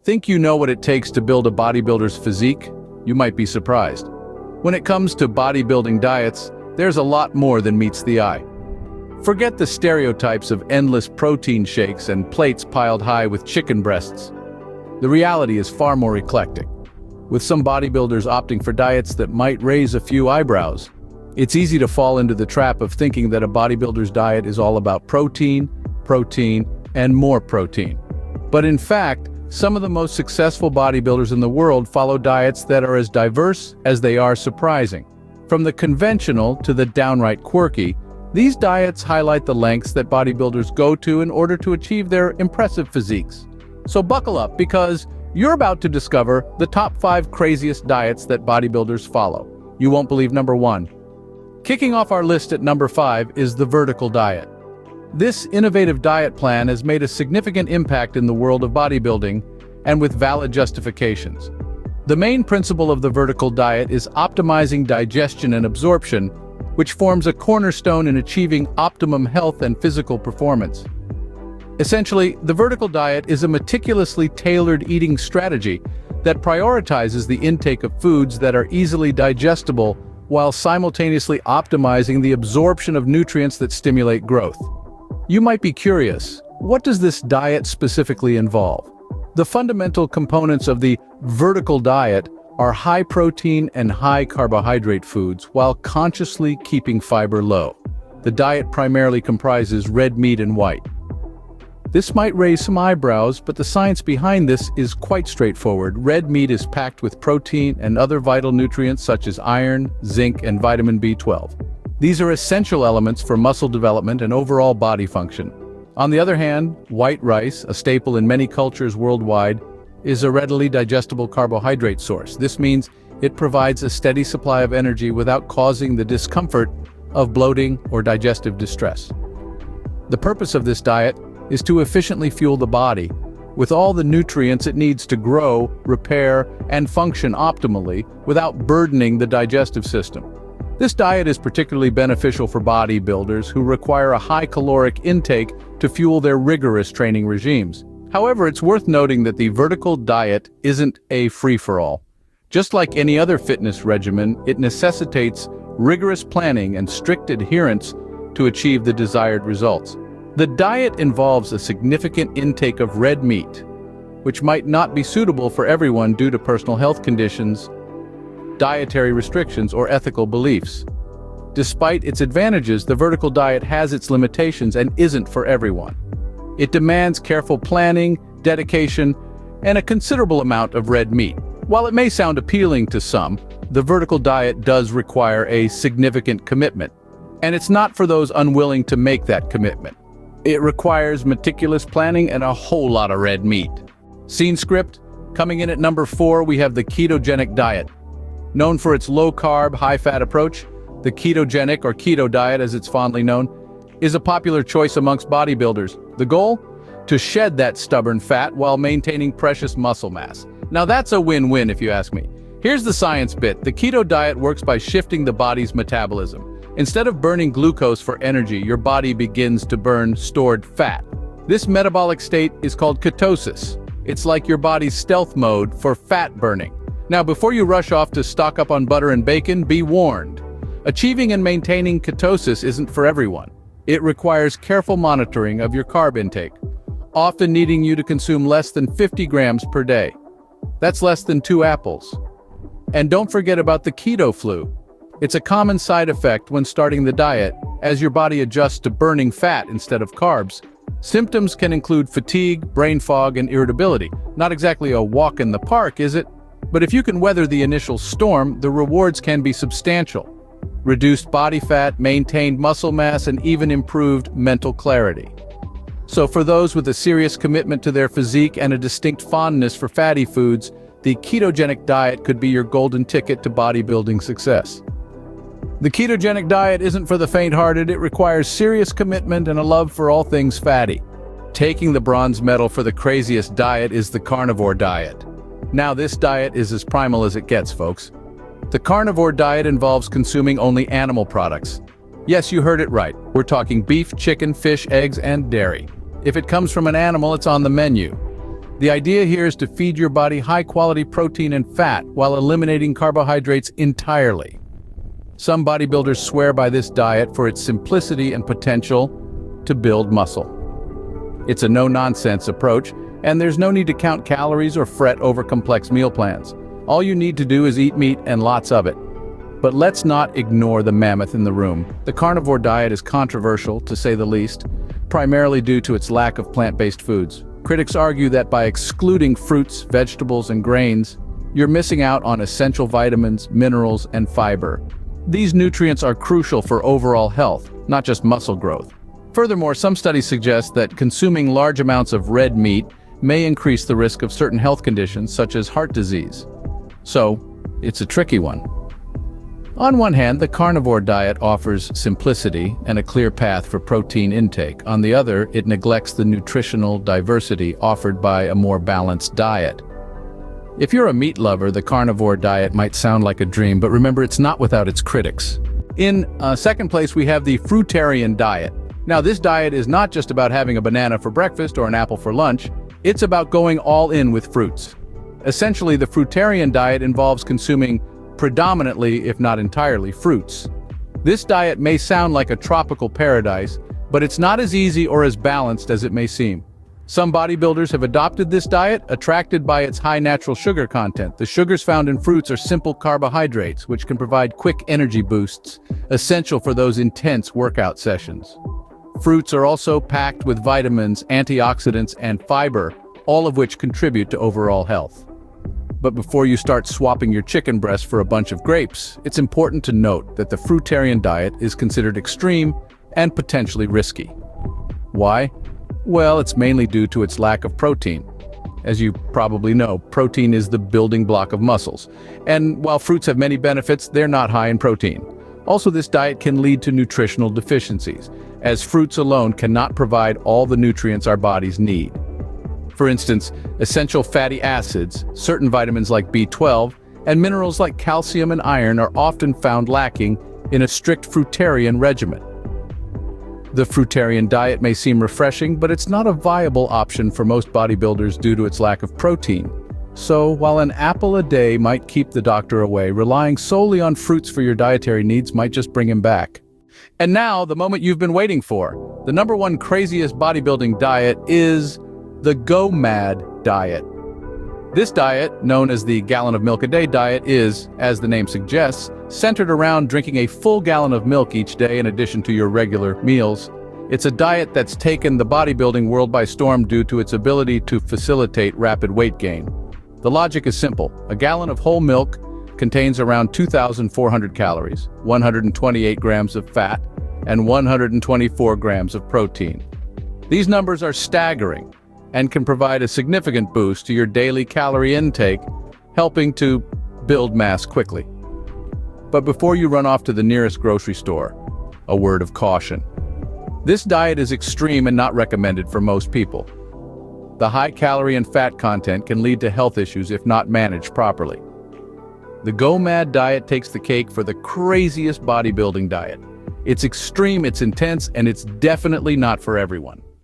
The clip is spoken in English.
Think you know what it takes to build a bodybuilder's physique? You might be surprised. When it comes to bodybuilding diets, there's a lot more than meets the eye. Forget the stereotypes of endless protein shakes and plates piled high with chicken breasts. The reality is far more eclectic, with some bodybuilders opting for diets that might raise a few eyebrows. It's easy to fall into the trap of thinking that a bodybuilder's diet is all about protein, and more protein. But in fact, some of the most successful bodybuilders in the world follow diets that are as diverse as they are surprising. From the conventional to the downright quirky, these diets highlight the lengths that bodybuilders go to in order to achieve their impressive physiques. So buckle up, because you're about to discover the top 5 craziest diets that bodybuilders follow. You won't believe number 1. Kicking off our list at number 5 is the vertical diet. This innovative diet plan has made a significant impact in the world of bodybuilding, and with valid justifications. The main principle of the vertical diet is optimizing digestion and absorption, which forms a cornerstone in achieving optimum health and physical performance. Essentially, the vertical diet is a meticulously tailored eating strategy that prioritizes the intake of foods that are easily digestible while simultaneously optimizing the absorption of nutrients that stimulate growth. You might be curious, what does this diet specifically involve? The fundamental components of the vertical diet are high protein and high carbohydrate foods while consciously keeping fiber low. The diet primarily comprises red meat and white. This might raise some eyebrows, but the science behind this is quite straightforward. Red meat is packed with protein and other vital nutrients such as iron, zinc, and vitamin B12. These are essential elements for muscle development and overall body function. On the other hand, white rice, a staple in many cultures worldwide, is a readily digestible carbohydrate source. This means it provides a steady supply of energy without causing the discomfort of bloating or digestive distress. The purpose of this diet is to efficiently fuel the body with all the nutrients it needs to grow, repair, and function optimally without burdening the digestive system. This diet is particularly beneficial for bodybuilders who require a high caloric intake to fuel their rigorous training regimes. However, it's worth noting that the vertical diet isn't a free-for-all. Just like any other fitness regimen, it necessitates rigorous planning and strict adherence to achieve the desired results. The diet involves a significant intake of red meat, which might not be suitable for everyone due to personal health conditions, dietary restrictions, or ethical beliefs. Despite its advantages, the vertical diet has its limitations and isn't for everyone. It demands careful planning, dedication, and a considerable amount of red meat. While it may sound appealing to some, the vertical diet does require a significant commitment, and it's not for those unwilling to make that commitment. It requires meticulous planning and a whole lot of red meat. Scene script. Coming in at number 4, we have the ketogenic diet. Known for its low-carb, high-fat approach, the ketogenic, or keto diet as it's fondly known, is a popular choice amongst bodybuilders. The goal? To shed that stubborn fat while maintaining precious muscle mass. Now that's a win-win if you ask me. Here's the science bit. The keto diet works by shifting the body's metabolism. Instead of burning glucose for energy, your body begins to burn stored fat. This metabolic state is called ketosis. It's like your body's stealth mode for fat burning. Now, before you rush off to stock up on butter and bacon, be warned. Achieving and maintaining ketosis isn't for everyone. It requires careful monitoring of your carb intake, often needing you to consume less than 50 grams per day. That's less than 2 apples. And don't forget about the keto flu. It's a common side effect when starting the diet, as your body adjusts to burning fat instead of carbs. Symptoms can include fatigue, brain fog, and irritability. Not exactly a walk in the park, is it? But if you can weather the initial storm, the rewards can be substantial. Reduced body fat, maintained muscle mass, and even improved mental clarity. So for those with a serious commitment to their physique and a distinct fondness for fatty foods, the ketogenic diet could be your golden ticket to bodybuilding success. The ketogenic diet isn't for the faint-hearted. It requires serious commitment and a love for all things fatty. Taking the bronze medal for the craziest diet is the carnivore diet. Now, this diet is as primal as it gets, folks. The carnivore diet involves consuming only animal products. Yes, you heard it right. We're talking beef, chicken, fish, eggs, and dairy. If it comes from an animal, it's on the menu. The idea here is to feed your body high-quality protein and fat while eliminating carbohydrates entirely. Some bodybuilders swear by this diet for its simplicity and potential to build muscle. It's a no-nonsense approach, and there's no need to count calories or fret over complex meal plans. All you need to do is eat meat and lots of it. But let's not ignore the mammoth in the room. The carnivore diet is controversial, to say the least, primarily due to its lack of plant-based foods. Critics argue that by excluding fruits, vegetables, and grains, you're missing out on essential vitamins, minerals, and fiber. These nutrients are crucial for overall health, not just muscle growth. Furthermore, some studies suggest that consuming large amounts of red meat may increase the risk of certain health conditions such as heart disease. So, it's a tricky one. On one hand, the carnivore diet offers simplicity and a clear path for protein intake. On the other, it neglects the nutritional diversity offered by a more balanced diet. If you're a meat lover, the carnivore diet might sound like a dream, but remember, it's not without its critics. In second place, we have the fruitarian diet. Now, this diet is not just about having a banana for breakfast or an apple for lunch. It's about going all in with fruits. Essentially, the fruitarian diet involves consuming predominantly, if not entirely, fruits. This diet may sound like a tropical paradise, but it's not as easy or as balanced as it may seem. Some bodybuilders have adopted this diet, attracted by its high natural sugar content. The sugars found in fruits are simple carbohydrates, which can provide quick energy boosts, essential for those intense workout sessions. Fruits are also packed with vitamins, antioxidants, and fiber, all of which contribute to overall health. But before you start swapping your chicken breast for a bunch of grapes, it's important to note that the fruitarian diet is considered extreme and potentially risky. Why? Well, it's mainly due to its lack of protein. As you probably know, protein is the building block of muscles. And while fruits have many benefits, they're not high in protein. Also, this diet can lead to nutritional deficiencies, as fruits alone cannot provide all the nutrients our bodies need. For instance, essential fatty acids, certain vitamins like B12, and minerals like calcium and iron are often found lacking in a strict fruitarian regimen. The fruitarian diet may seem refreshing, but it's not a viable option for most bodybuilders due to its lack of protein. So, while an apple a day might keep the doctor away, relying solely on fruits for your dietary needs might just bring him back. And now, the moment you've been waiting for. The number one craziest bodybuilding diet is the GOMAD diet. This diet, known as the gallon of milk a day diet, is, as the name suggests, centered around drinking a full gallon of milk each day in addition to your regular meals. It's a diet that's taken the bodybuilding world by storm due to its ability to facilitate rapid weight gain. The logic is simple. A gallon of whole milk contains around 2,400 calories, 128 grams of fat, and 124 grams of protein. These numbers are staggering and can provide a significant boost to your daily calorie intake, helping to build mass quickly. But before you run off to the nearest grocery store, a word of caution. This diet is extreme and not recommended for most people. The high calorie and fat content can lead to health issues if not managed properly. The GOMAD diet takes the cake for the craziest bodybuilding diet. It's extreme, it's intense, and it's definitely not for everyone.